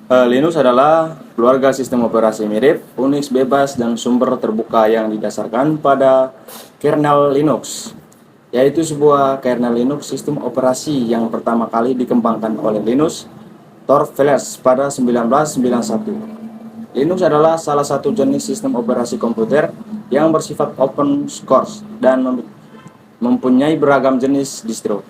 Linux adalah keluarga sistem operasi mirip, Unix bebas dan sumber terbuka yang didasarkan pada kernel Linux, yaitu sebuah kernel Linux sistem operasi yang pertama kali dikembangkan oleh Linus Torvalds pada 1991. Linux adalah salah satu jenis sistem operasi komputer yang bersifat open source dan mempunyai beragam jenis distro.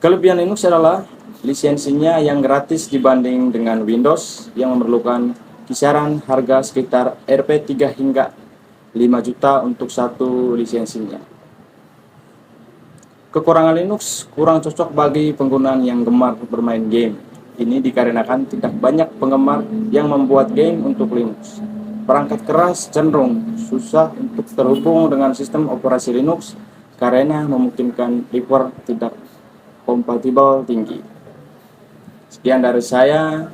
Kelebihan Linux adalah lisensinya yang gratis dibanding dengan Windows yang memerlukan kisaran harga sekitar Rp 3 hingga 5 juta untuk satu lisensinya. Kekurangan Linux kurang cocok bagi penggunaan yang gemar bermain game. Ini dikarenakan tidak banyak penggemar yang membuat game untuk Linux. Perangkat keras cenderung susah untuk terhubung dengan sistem operasi Linux karena memungkinkan driver tidak kompatibel tinggi. Sekian dari saya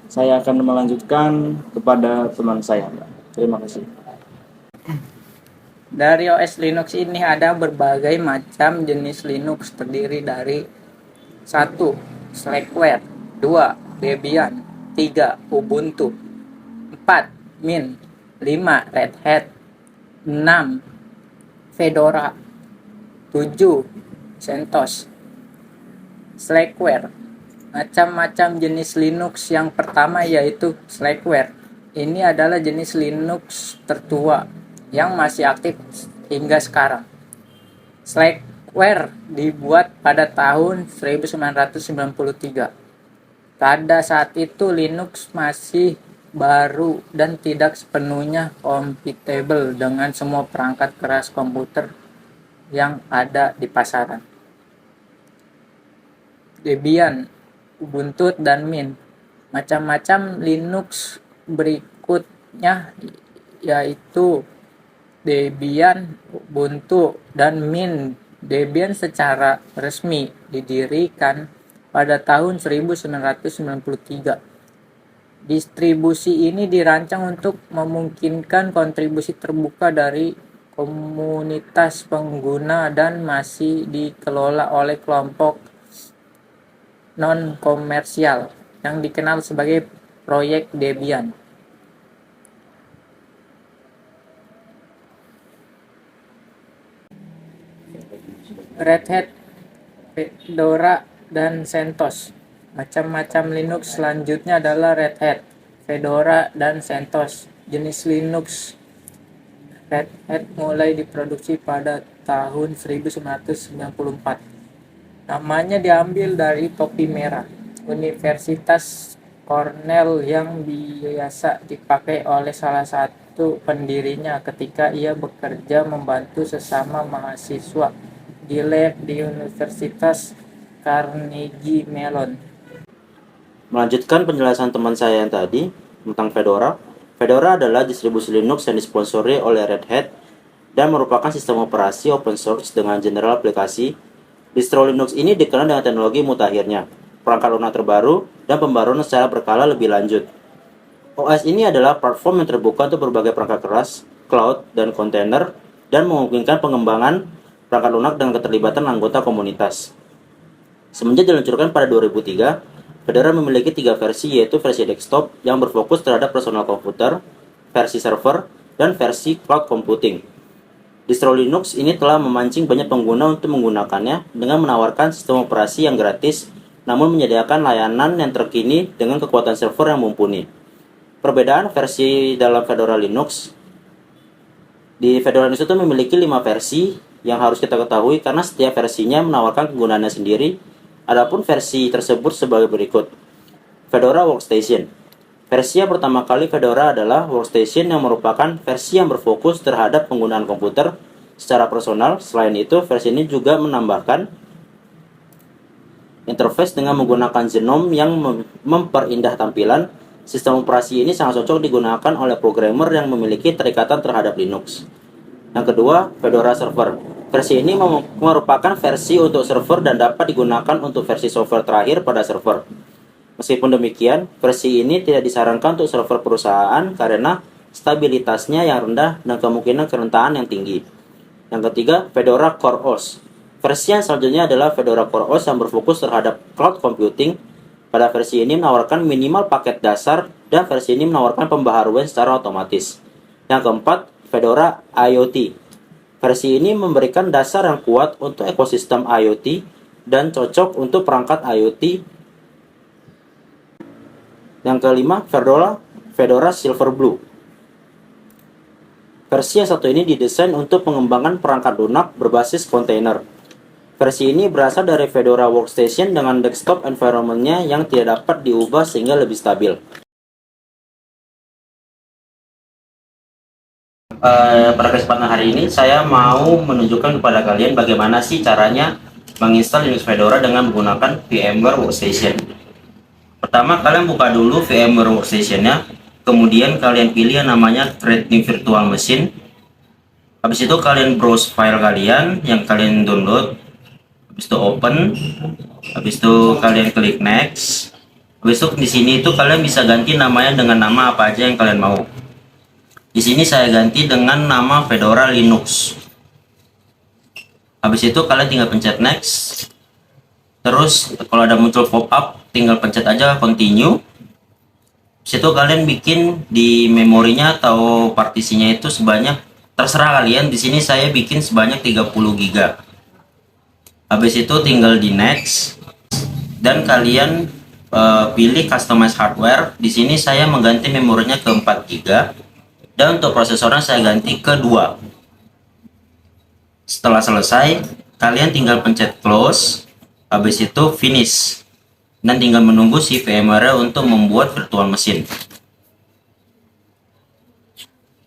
akan melanjutkan kepada teman saya. Terima kasih. Dari OS Linux ini ada berbagai macam jenis Linux, terdiri dari 1. Slackware, 2. Debian, 3. Ubuntu, 4. Mint, 5. Red Hat, 6. Fedora, 7. CentOS. Slackware, macam-macam jenis Linux. Yang pertama yaitu Slackware. Ini adalah jenis Linux tertua yang masih aktif hingga sekarang. Slackware dibuat pada tahun 1993. Pada saat itu Linux masih baru dan tidak sepenuhnya kompatibel dengan semua perangkat keras komputer yang ada di pasaran. Debian, Ubuntu, dan Mint. Macam-macam Linux berikutnya yaitu Debian, Ubuntu, dan Mint. Debian secara resmi didirikan pada tahun 1993. Distribusi ini dirancang untuk memungkinkan kontribusi terbuka dari komunitas pengguna dan masih dikelola oleh kelompok non-komersial yang dikenal sebagai Proyek Debian. Red Hat, Fedora, dan CentOS. Macam-macam Linux selanjutnya adalah Red Hat, Fedora, dan CentOS. Jenis Linux Red Hat mulai diproduksi pada tahun 1994. Namanya diambil dari topi merah, Universitas Cornell yang biasa dipakai oleh salah satu pendirinya ketika ia bekerja membantu sesama mahasiswa di lab di Universitas Carnegie Mellon. Melanjutkan penjelasan teman saya yang tadi tentang Fedora. Fedora adalah distribusi Linux yang disponsori oleh Red Hat dan merupakan sistem operasi open source dengan general aplikasi. Distro Linux ini dikenal dengan teknologi mutakhirnya, perangkat lunak terbaru, dan pembaruan secara berkala lebih lanjut. OS ini adalah platform yang terbuka untuk berbagai perangkat keras, cloud, dan kontainer, dan memungkinkan pengembangan perangkat lunak dengan keterlibatan anggota komunitas. Semenjak diluncurkan pada 2003, Fedora memiliki 3 versi, yaitu versi desktop yang berfokus terhadap personal komputer, versi server, dan versi cloud computing. Distro Linux ini telah memancing banyak pengguna untuk menggunakannya dengan menawarkan sistem operasi yang gratis, namun menyediakan layanan yang terkini dengan kekuatan server yang mumpuni. Perbedaan versi dalam Fedora Linux, di Fedora Linux itu memiliki 5 versi yang harus kita ketahui karena setiap versinya menawarkan kegunaannya sendiri. Adapun versi tersebut sebagai berikut. Fedora Workstation. Versi yang pertama kali Fedora adalah Workstation yang merupakan versi yang berfokus terhadap penggunaan komputer secara personal. Selain itu, versi ini juga menambahkan interface dengan menggunakan Genome yang memperindah tampilan. Sistem operasi ini sangat cocok digunakan oleh programmer yang memiliki keterikatan terhadap Linux. Yang kedua, Fedora Server. Versi ini merupakan versi untuk server dan dapat digunakan untuk versi software terakhir pada server. Meskipun demikian, versi ini tidak disarankan untuk server perusahaan karena stabilitasnya yang rendah dan kemungkinan kerentanan yang tinggi. Yang ketiga, Fedora CoreOS. Versi yang selanjutnya adalah Fedora CoreOS yang berfokus terhadap cloud computing. Pada versi ini menawarkan minimal paket dasar dan versi ini menawarkan pembaharuan secara otomatis. Yang keempat, Fedora IoT. Versi ini memberikan dasar yang kuat untuk ekosistem IoT dan cocok untuk perangkat IoT. Yang kelima, Fedora Silverblue. Versi yang satu ini didesain untuk pengembangan perangkat lunak berbasis kontainer. Versi ini berasal dari Fedora Workstation dengan desktop environment-nya yang tidak dapat diubah sehingga lebih stabil. Pada kesempatan hari ini saya mau menunjukkan kepada kalian bagaimana sih caranya menginstal Linux Fedora dengan menggunakan VMware Workstation. Pertama, kalian buka dulu VMware Workstation-nya, kemudian kalian pilih yang namanya Create New Virtual Machine. Habis itu kalian browse file kalian yang kalian download. Habis itu open, habis itu kalian klik next. Habis itu di sini itu kalian bisa ganti namanya dengan nama apa aja yang kalian mau. Di sini saya ganti dengan nama Fedora Linux. Habis itu kalian tinggal pencet next. Terus kalau ada muncul pop-up, tinggal pencet aja continue. Habis itu kalian bikin di memorinya atau partisinya itu sebanyak, terserah kalian. Di sini saya bikin sebanyak 30 GB. Habis itu tinggal di next dan kalian pilih customize hardware. Di sini saya mengganti memorinya ke 4 GB dan untuk prosesornya saya ganti ke 2. Setelah selesai, kalian tinggal pencet close, habis itu finish dan tinggal menunggu si VMware untuk membuat virtual machine.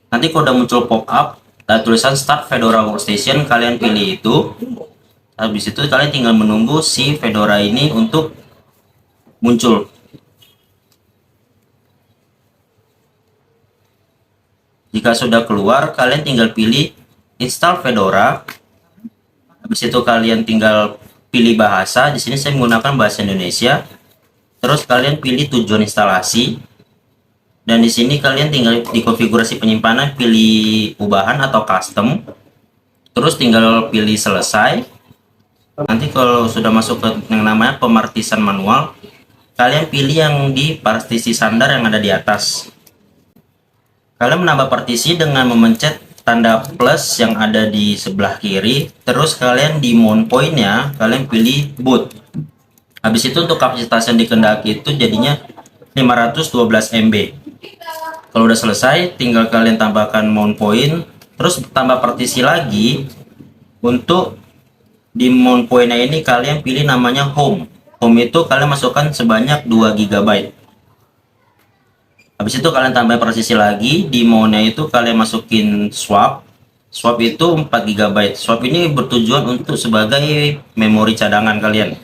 Nanti kalau udah muncul pop-up tulisan start Fedora Workstation, kalian pilih itu. Habis itu kalian tinggal menunggu si Fedora ini untuk muncul. Jika sudah keluar, kalian tinggal pilih install Fedora. Habis itu kalian tinggal pilih bahasa. Di sini saya menggunakan bahasa Indonesia. Terus kalian pilih tujuan instalasi. Dan di sini kalian tinggal di konfigurasi penyimpanan pilih ubahan atau custom. Terus tinggal pilih selesai. Nanti kalau sudah masuk ke yang namanya pemartisan manual, kalian pilih yang di partisi sandar yang ada di atas. Kalian menambah partisi dengan memencet tanda plus yang ada di sebelah kiri. Terus kalian di mount point-nya kalian pilih boot. Habis itu untuk kapasitas yang dikehendaki itu jadinya 512 MB. Kalau udah selesai, tinggal kalian tambahkan mount point, terus tambah partisi lagi. Untuk di mount point-nya ini kalian pilih namanya home. Home itu kalian masukkan sebanyak 2 GB. Habis itu kalian tambah partisi lagi. Di mount-nya itu kalian masukin swap. Swap itu 4 GB. Swap ini bertujuan untuk sebagai memori cadangan kalian.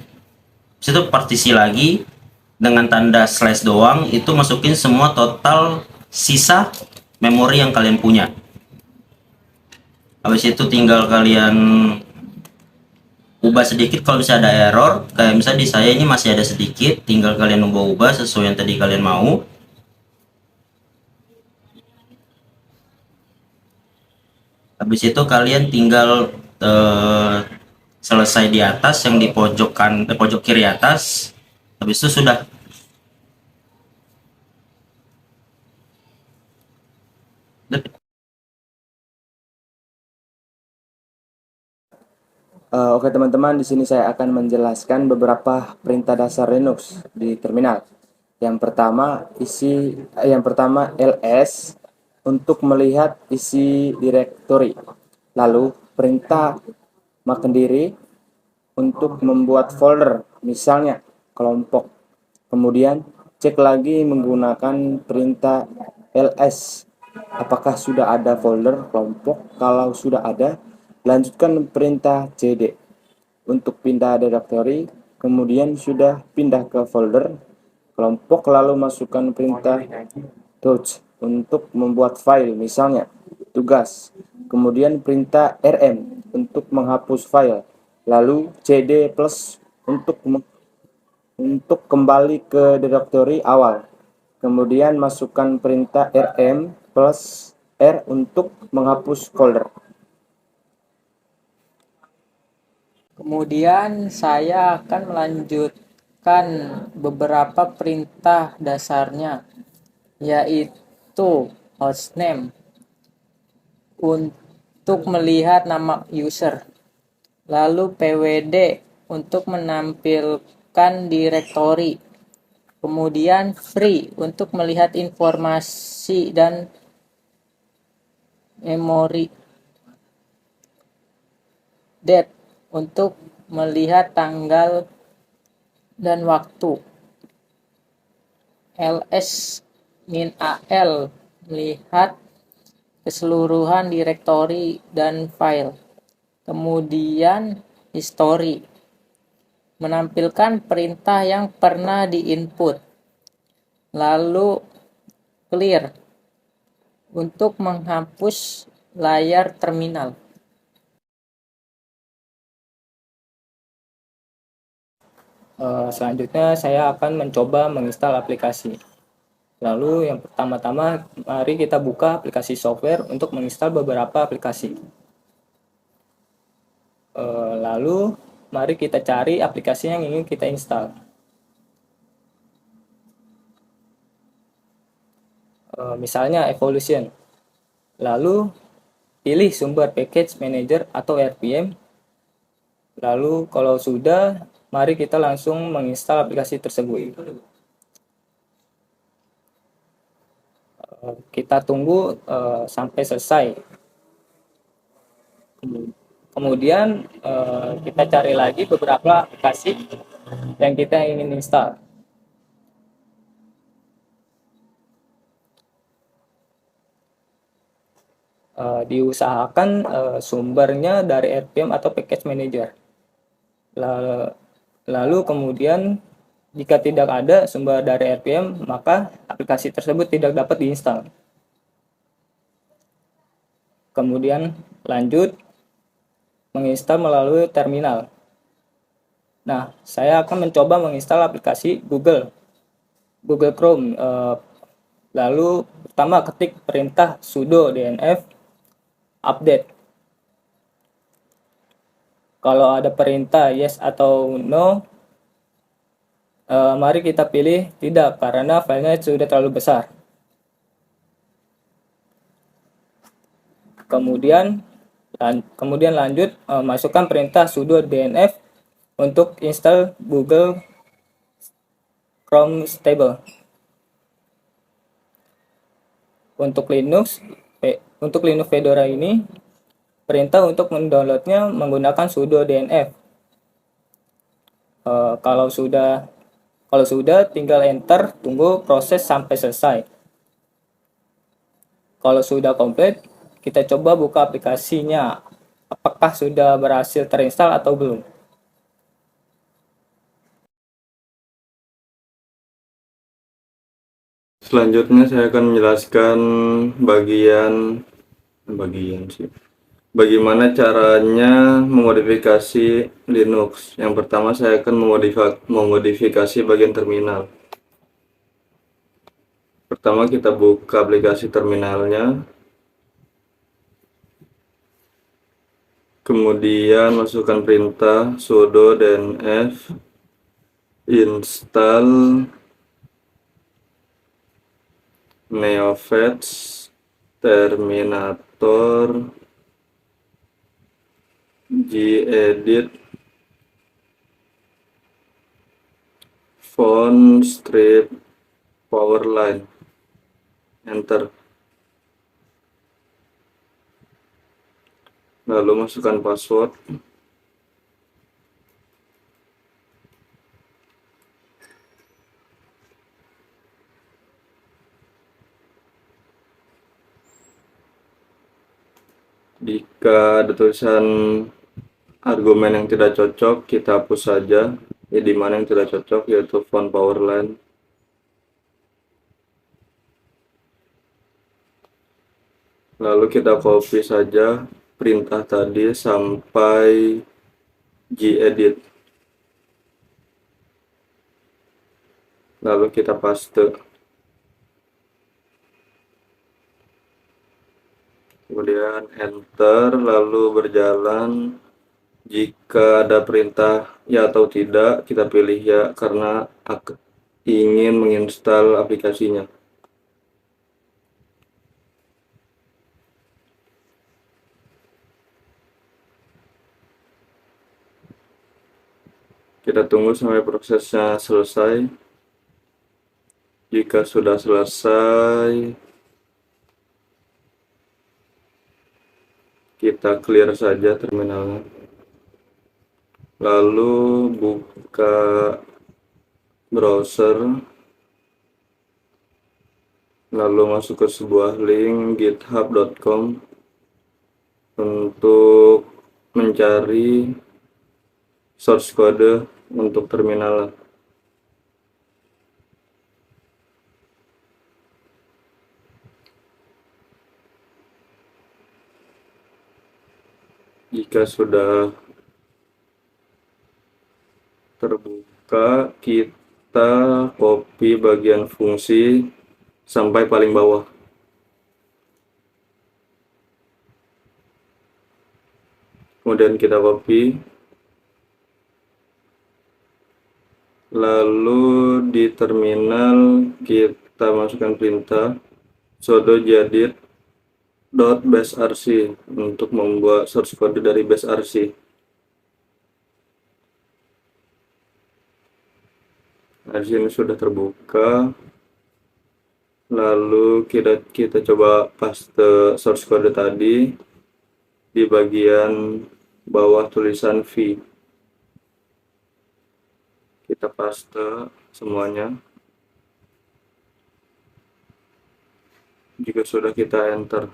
Habis itu partisi lagi dengan tanda slash doang, itu masukin semua total sisa memori yang kalian punya. Habis itu tinggal kalian ubah sedikit kalau bisa ada error. Kayak misalnya di saya ini masih ada sedikit, tinggal kalian ubah sesuai yang tadi kalian mau. Habis itu kalian tinggal selesai di atas yang di pojok kiri atas. Habis itu sudah. Oke teman-teman, di sini saya akan menjelaskan beberapa perintah dasar Linux di terminal. Yang pertama ls untuk melihat isi direktori. Lalu perintah makan diri untuk membuat folder, misalnya kelompok. Kemudian cek lagi menggunakan perintah ls apakah sudah ada folder kelompok. Kalau sudah ada, lanjutkan perintah cd untuk pindah directory. Kemudian sudah pindah ke folder kelompok, lalu masukkan perintah touch untuk membuat file, misalnya tugas. Kemudian perintah rm untuk menghapus file, lalu cd plus untuk kembali ke directory awal. Kemudian masukkan perintah rm plus r untuk menghapus folder. Kemudian saya akan melanjutkan menampilkan beberapa perintah dasarnya, yaitu hostname untuk melihat nama user, lalu pwd untuk menampilkan direktori, kemudian free untuk melihat informasi dan memori, date untuk melihat tanggal dan waktu, ls-al melihat keseluruhan direktori dan file, kemudian history menampilkan perintah yang pernah diinput, lalu clear untuk menghapus layar terminal. Selanjutnya saya akan mencoba menginstal aplikasi. Lalu yang pertama-tama mari kita buka aplikasi software untuk menginstal beberapa aplikasi. Lalu mari kita cari aplikasi yang ingin kita install. Misalnya Evolution. Lalu pilih sumber package manager atau RPM. Lalu kalau sudah, mari kita langsung menginstal aplikasi tersebut. Kita tunggu sampai selesai. Kemudian kita cari lagi beberapa aplikasi yang kita ingin install. Diusahakan sumbernya dari RPM atau package manager. Lalu kemudian jika tidak ada sumber dari RPM, maka aplikasi tersebut tidak dapat diinstal. Kemudian lanjut menginstal melalui terminal. Nah, saya akan mencoba menginstal aplikasi Google Chrome. Lalu pertama ketik perintah sudo dnf update. Kalau ada perintah yes atau no, mari kita pilih tidak karena filenya sudah terlalu besar. Kemudian lanjut masukkan perintah sudo dnf untuk install Google Chrome Stable. Untuk Linux Fedora ini, perintah untuk mendownloadnya menggunakan sudo dnf. Kalau sudah tinggal enter, tunggu proses sampai selesai. Kalau sudah komplit, kita coba buka aplikasinya. Apakah sudah berhasil terinstall atau belum? Selanjutnya saya akan menjelaskan bagaimana caranya memodifikasi Linux. Yang pertama saya akan memodifikasi bagian terminal. Pertama kita buka aplikasi terminalnya. Kemudian masukkan perintah sudo dnf install neofets terminator gedit font strip powerline, enter. Lalu masukkan password. Jika ada tulisan argumen yang tidak cocok, kita hapus saja. Di mana yang tidak cocok, yaitu font powerline. Lalu kita copy saja perintah tadi sampai gedit. Lalu kita paste. Kemudian enter, lalu berjalan Jika ada perintah ya atau tidak, kita pilih ya karena ingin menginstal aplikasinya. Kita tunggu sampai prosesnya selesai. Jika sudah selesai, kita clear saja terminalnya. Lalu buka browser, lalu masuk ke sebuah link github.com untuk mencari source code untuk terminal. Jika sudah terbuka, kita copy bagian fungsi sampai paling bawah. Kemudian kita copy. Lalu di terminal kita masukkan perintah sudo jadid .basrc untuk membuat source code dari basrc. Nah, di sini sudah terbuka. Lalu kita coba paste source code tadi di bagian bawah tulisan V. Kita paste semuanya. Jika sudah, kita enter.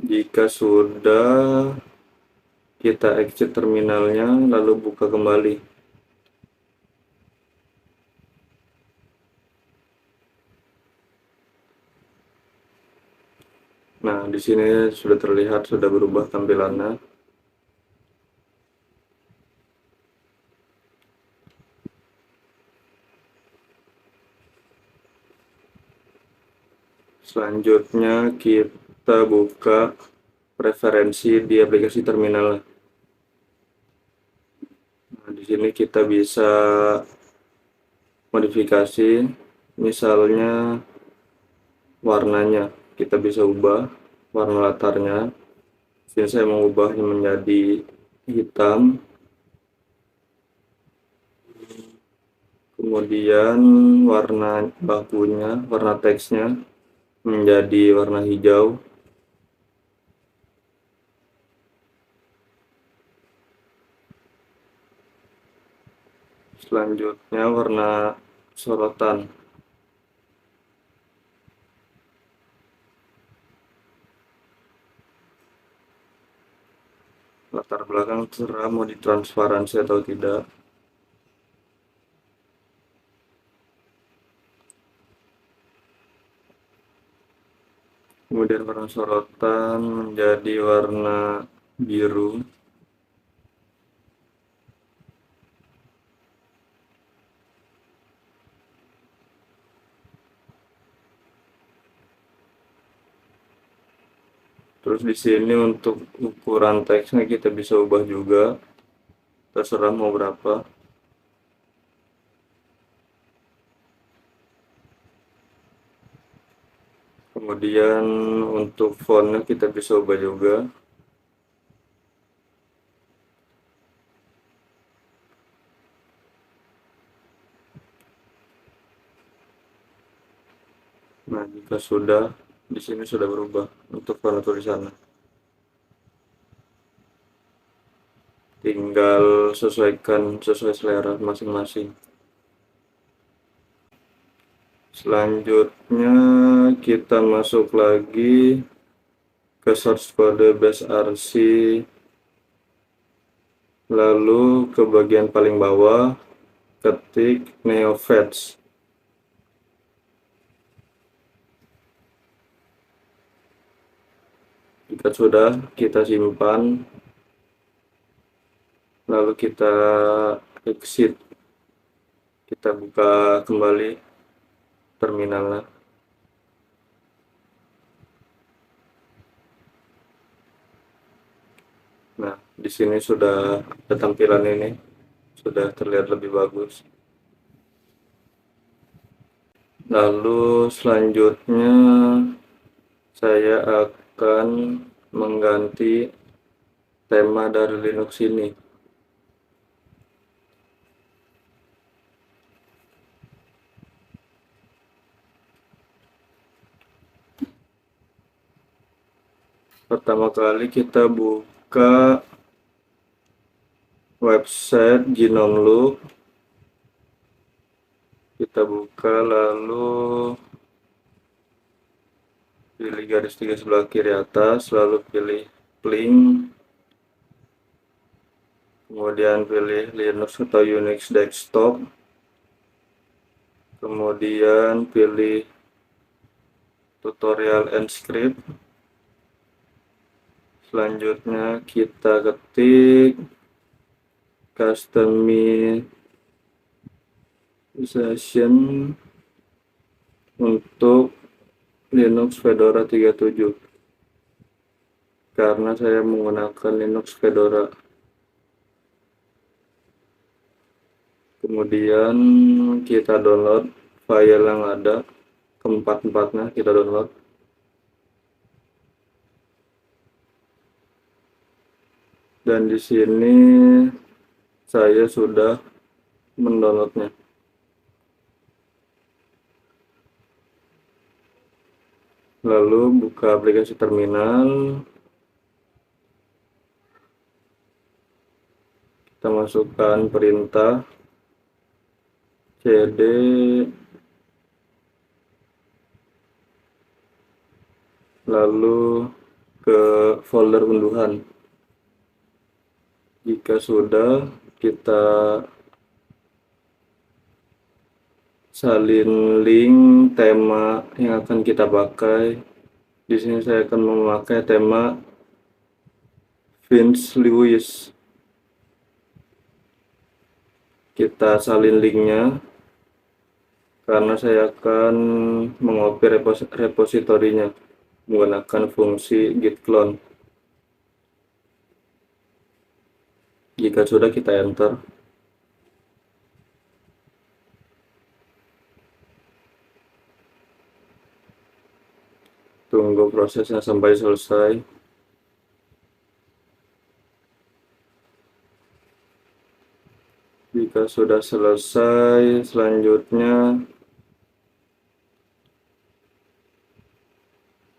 Jika sudah, kita exit terminalnya lalu buka kembali. Nah, di sini sudah terlihat, sudah berubah tampilannya. Selanjutnya kita buka preferensi di aplikasi terminal. Nah, di sini kita bisa modifikasi, misalnya warnanya. Kita bisa ubah warna latarnya. Sini saya mengubahnya menjadi hitam. Kemudian warna bakunya, warna teksnya menjadi warna hijau. Selanjutnya warna sorotan. Latar belakang terserah mau ditransparansi atau tidak. Kemudian warna sorotan menjadi warna biru. Terus di sini untuk ukuran teksnya kita bisa ubah juga, terserah mau berapa. Kemudian untuk fontnya kita bisa ubah juga. Nah, jika sudah, di sini sudah berubah untuk warna tulisannya. Tinggal sesuaikan sesuai selera masing-masing. Selanjutnya kita masuk lagi ke source code basrc Lalu ke bagian paling bawah, ketik neofets. Jika sudah, kita simpan. Lalu kita exit. Kita buka kembali terminalnya. Nah, di sini sudah ada tampilan ini, sudah terlihat lebih bagus. Lalu selanjutnya saya akan mengganti tema dari Linux ini. Pertama kali kita buka website GNOME-Loop. Kita buka, lalu pilih garis 3 sebelah kiri atas, lalu pilih link, kemudian pilih Linux atau Unix desktop, kemudian pilih tutorial and script. Selanjutnya kita ketik customization untuk Linux Fedora 37 karena saya menggunakan Linux Fedora. Kemudian kita download file yang ada, keempat-empatnya kita download. Dan di sini saya sudah mendownloadnya. Lalu buka aplikasi terminal. Kita masukkan perintah cd lalu ke folder unduhan. Jika sudah, kita salin link tema yang akan kita pakai. Di sini saya akan memakai tema Vince Lewis. Kita salin linknya karena saya akan mengopi repositorinya menggunakan fungsi git clone. Jika sudah, kita enter. Tunggu prosesnya sampai selesai. Jika sudah selesai, selanjutnya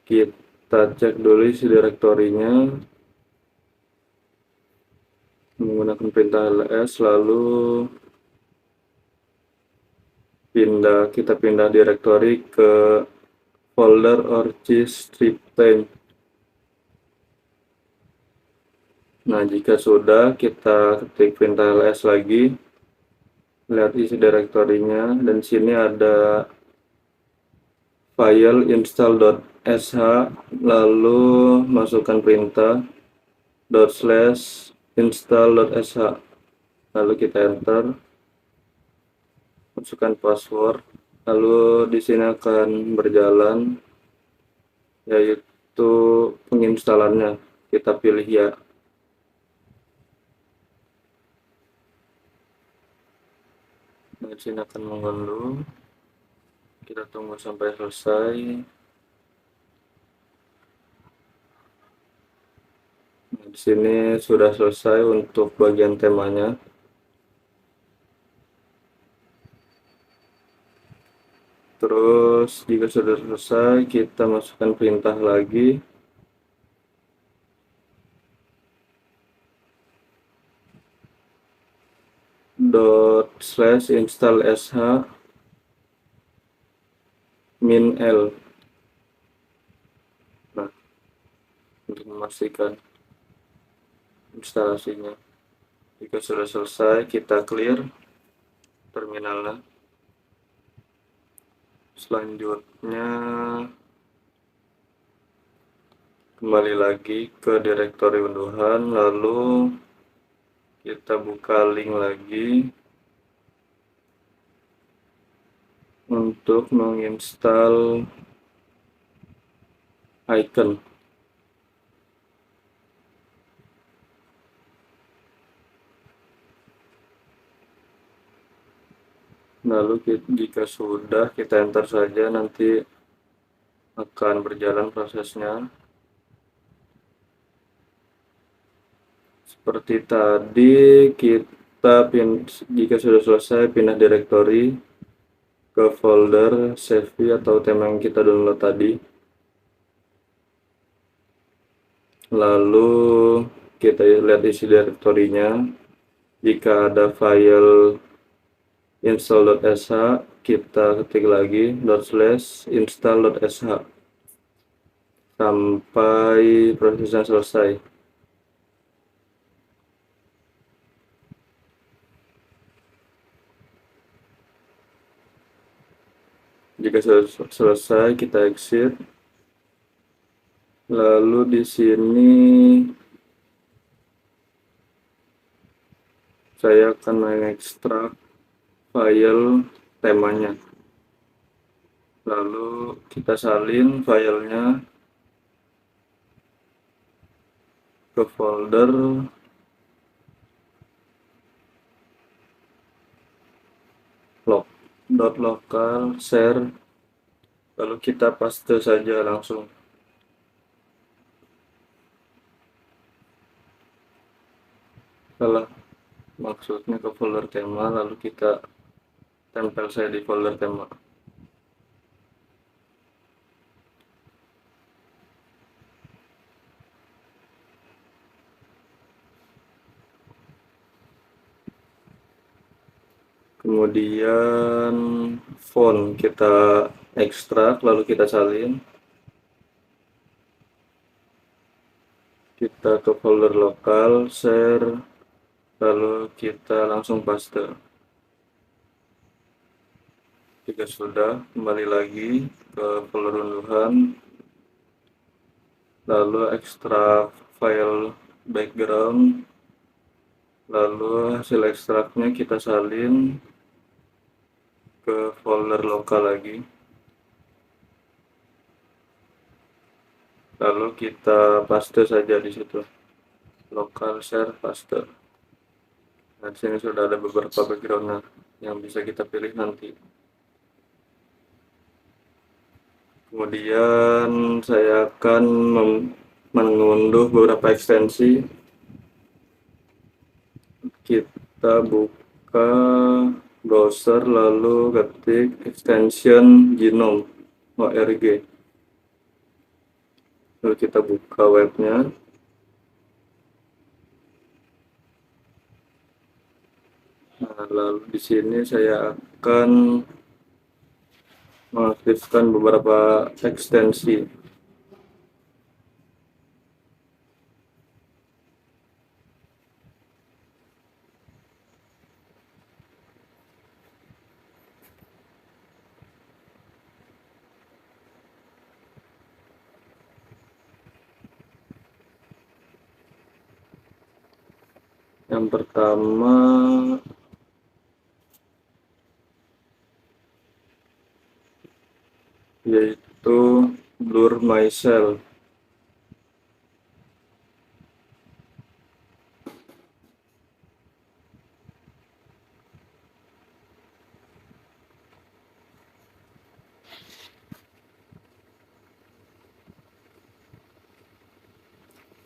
kita cek dulu isi direktorinya menggunakan perintah ls, lalu kita pindah direktori ke folder org-strip-time. Nah, jika sudah, kita ketik perintah ls lagi, lihat isi direktorinya, dan sini ada file install.sh, lalu masukkan perintah /install.sh, lalu kita enter, masukkan password, lalu di sini akan berjalan yaitu penginstalannya. Kita pilih ya. Nah, di sini akan mengunduh. Kita tunggu sampai selesai. Nah, di sini sudah selesai untuk bagian temanya. Terus jika sudah selesai, kita masukkan perintah lagi. /install.sh -l. Nah, untuk memastikan instalasinya. Jika sudah selesai, kita clear terminalnya. Selanjutnya kembali lagi ke direktori unduhan, lalu kita buka link lagi untuk menginstal icon. Lalu jika sudah, kita enter saja, nanti akan berjalan prosesnya. Seperti tadi, jika sudah selesai, pindah direktori ke folder save atau tema yang kita download tadi. Lalu kita lihat isi direktorinya. Jika ada file install.sh, kita ketik lagi /install.sh sampai prosesnya selesai. Jika sudah selesai, kita exit. Lalu di sini saya akan mengekstrak file temanya. Lalu kita salin filenya ke folder .local share, lalu kita paste saja langsung. Salah, maksudnya ke folder tema, lalu kita tempel saya di folder tema. Kemudian font kita ekstrak, lalu kita salin. Kita ke folder lokal, share, lalu kita langsung paste. Jika sudah, kembali lagi ke folder unduhan, lalu ekstrak file background, lalu hasil ekstraknya kita salin ke folder lokal lagi, lalu kita paste saja di situ, lokal share paste. Nah, di sini sudah ada beberapa background yang bisa kita pilih nanti. Kemudian saya akan mengunduh beberapa ekstensi. Kita buka browser, lalu ketik extension genome.org. Lalu kita buka webnya. Nah, lalu di sini saya akan mengaktifkan beberapa ekstensi. Yang pertama yaitu Blur My Cell.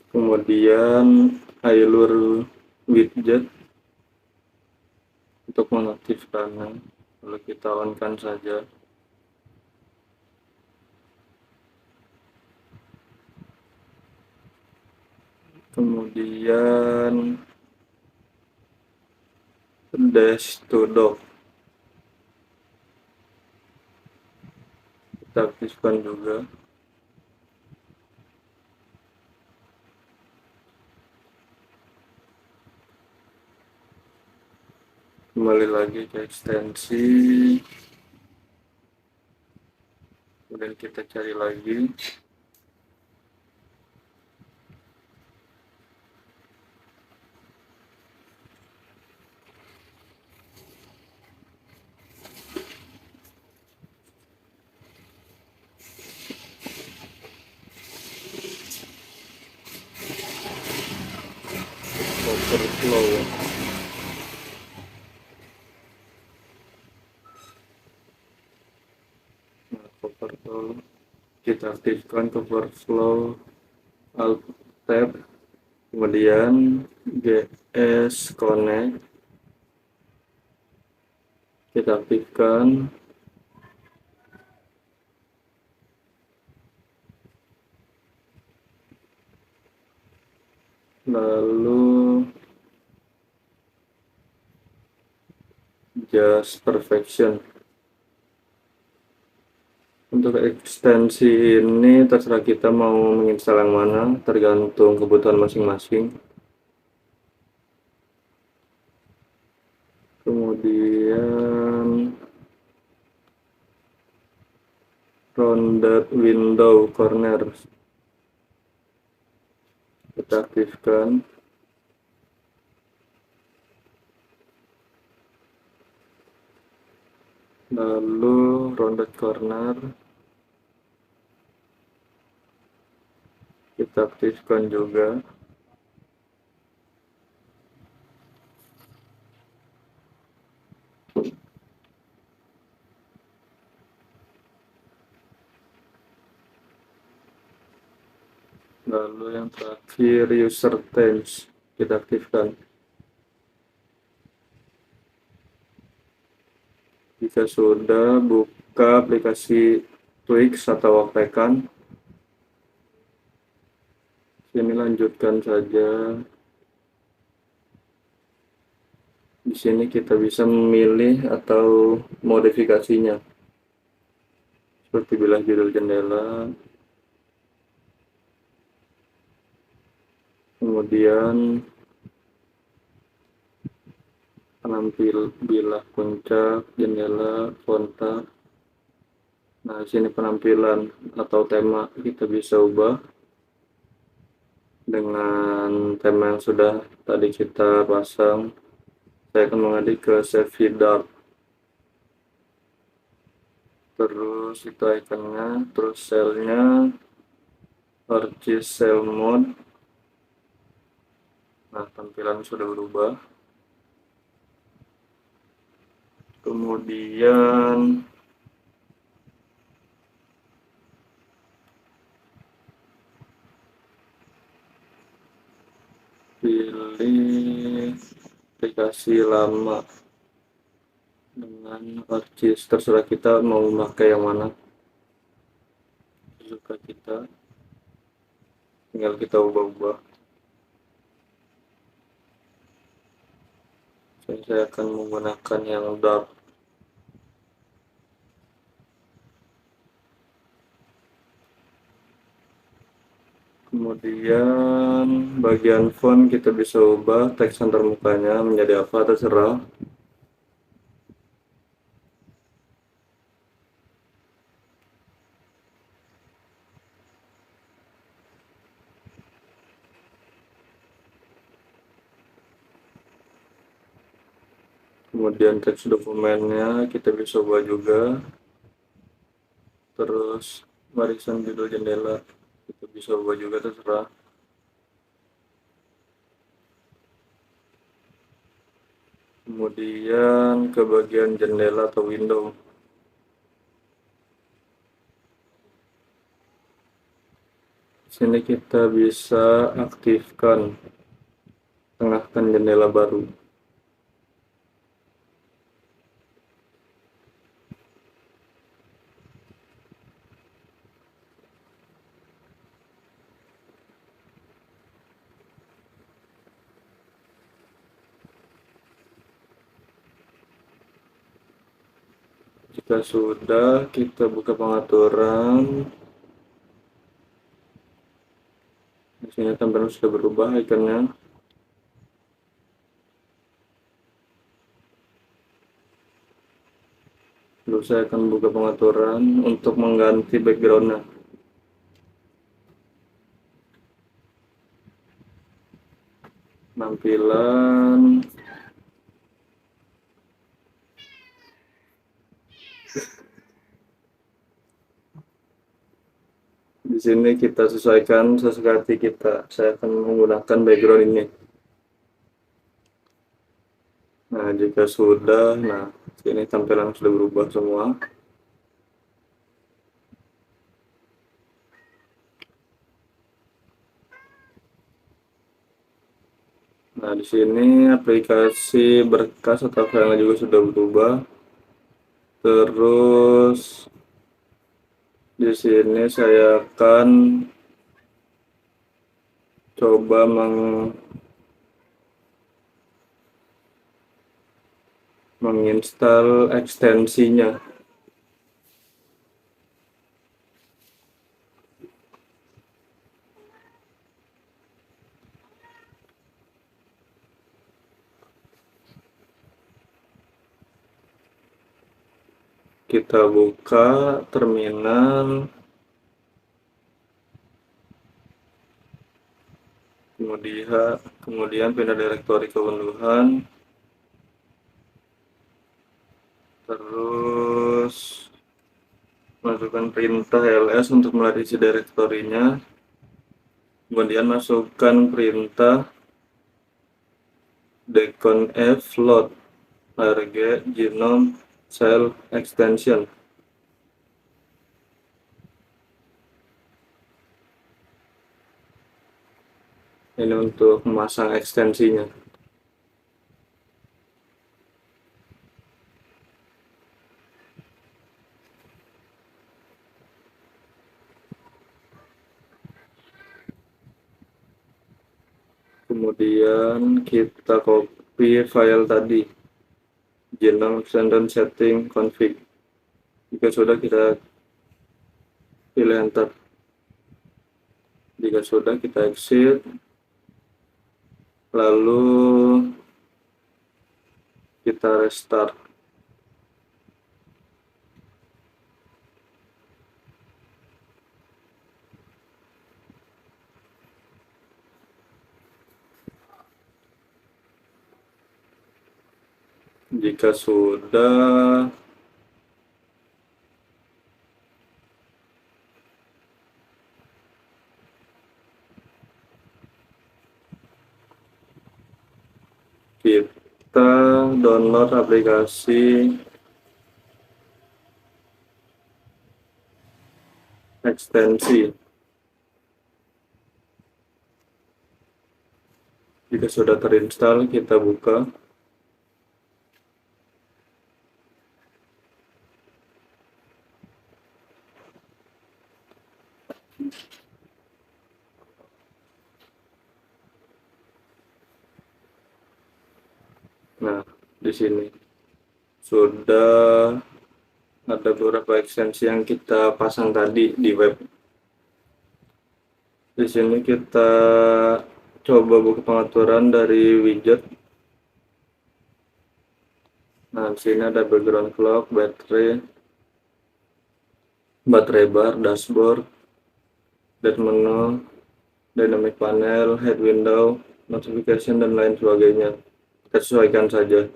Kemudian Allure Widget untuk mengaktifkannya, lalu kita on-kan saja. Kemudian Dash to Dock kita aktifkan juga. Kembali lagi ke ekstensi, kemudian kita cari lagi. Overflow. Nah, overflow kita aktifkan overflow, alt tab, kemudian GS connect kita aktifkan, lalu just perfection. Untuk ekstensi ini terserah kita mau menginstal yang mana, tergantung kebutuhan masing-masing. Kemudian rounded window corner kita aktifkan, lalu rounded corner kita aktifkan juga. Lalu yang terakhir user terms kita aktifkan. Jika sudah, buka aplikasi Twix atau Wakekan. Sini lanjutkan saja. Di sini kita bisa memilih atau modifikasinya, seperti bilah judul jendela, kemudian penampil bilah puncak, jendela, kontak. Nah, sini penampilan atau tema kita bisa ubah dengan tema yang sudah tadi kita pasang. Saya akan mengadik ke save dark. Terus itu ikonnya, terus selnya, purchase sell mode. Nah, tampilan sudah berubah. Kemudian pilih aplikasi lama dengan purchase, terserah kita mau memakai yang mana, suka kita, tinggal kita ubah-ubah. Saya akan menggunakan yang dark. Kemudian bagian font kita bisa ubah teks antar mukanya menjadi apa, terserah. Kemudian teks dokumennya kita bisa ubah juga. Terus barisan judul jendela kita bisa ubah juga, terserah. Kemudian ke bagian jendela atau window. Sini kita bisa aktifkan tengahkan jendela baru. Jika sudah, kita buka pengaturan. Di sini tampilan sudah berubah ikonnya. Lalu saya akan buka pengaturan untuk mengganti backgroundnya. Tampilan. Di sini kita sesuaikan sesuka hati kita. Saya akan menggunakan background ini. Nah, jika sudah, sini tampilan sudah berubah semua. Nah, di sini aplikasi berkas atau filenya juga sudah berubah. Terus di sini saya akan coba menginstal ekstensinya. Kita buka terminal, kemudian pindah direktori keunduhan, terus masukkan perintah ls untuk melatih direktorinya, kemudian masukkan perintah deconf load rg genome cell extension. Ini untuk memasang ekstensinya. Kemudian kita copy file tadi, genome extended setting config. Jika sudah, kita pilih enter. Jika sudah, kita exit, lalu kita restart. Jika sudah, kita download aplikasi ekstensi. Jika sudah terinstall, kita buka. Nah, di sini sudah ada beberapa ekstensi yang kita pasang tadi di web. Di sini kita coba buka pengaturan dari widget. Nah, di sini ada background clock, baterai bar, dashboard, date menu, dynamic panel, head window, notification, dan lain sebagainya. Kita sesuaikan saja.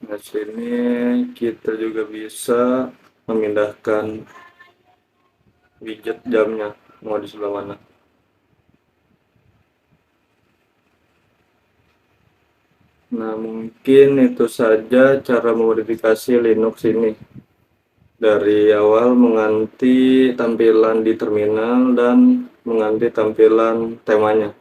Nah, sini kita juga bisa memindahkan widget jamnya, mau di sebelah mana. Nah, mungkin itu saja cara memodifikasi Linux ini. Dari awal mengganti tampilan di terminal dan mengganti tampilan temanya.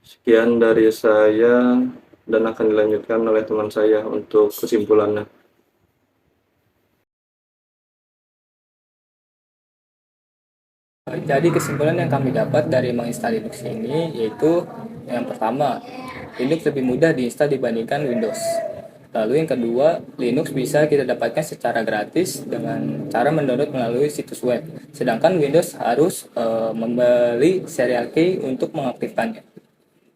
Sekian dari saya. dan akan dilanjutkan oleh teman saya untuk kesimpulannya. Jadi kesimpulan yang kami dapat dari menginstal Linux ini yaitu yang pertama, Linux lebih mudah diinstal dibandingkan Windows. Lalu yang kedua, Linux bisa kita dapatkan secara gratis dengan cara mendownload melalui situs web. Sedangkan Windows harus membeli serial key untuk mengaktifkannya.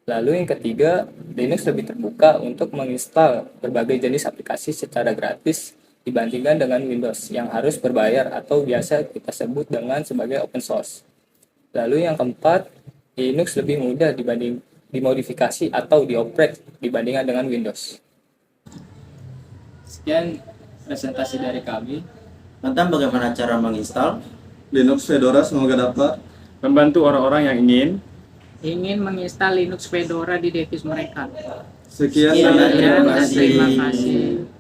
Lalu yang ketiga, Linux lebih terbuka untuk menginstal berbagai jenis aplikasi secara gratis dibandingkan dengan Windows yang harus berbayar atau biasa kita sebut dengan sebagai open source. Lalu yang keempat, Linux lebih mudah dimodifikasi atau dioprek dibandingkan dengan Windows. Sekian presentasi dari kami. Tentang bagaimana cara menginstal Linux Fedora semoga dapat Membantu orang-orang yang Ingin menginstal Linux Fedora di device mereka. sekian Sekian, dan terima terima kasih. kasih. Terima kasih.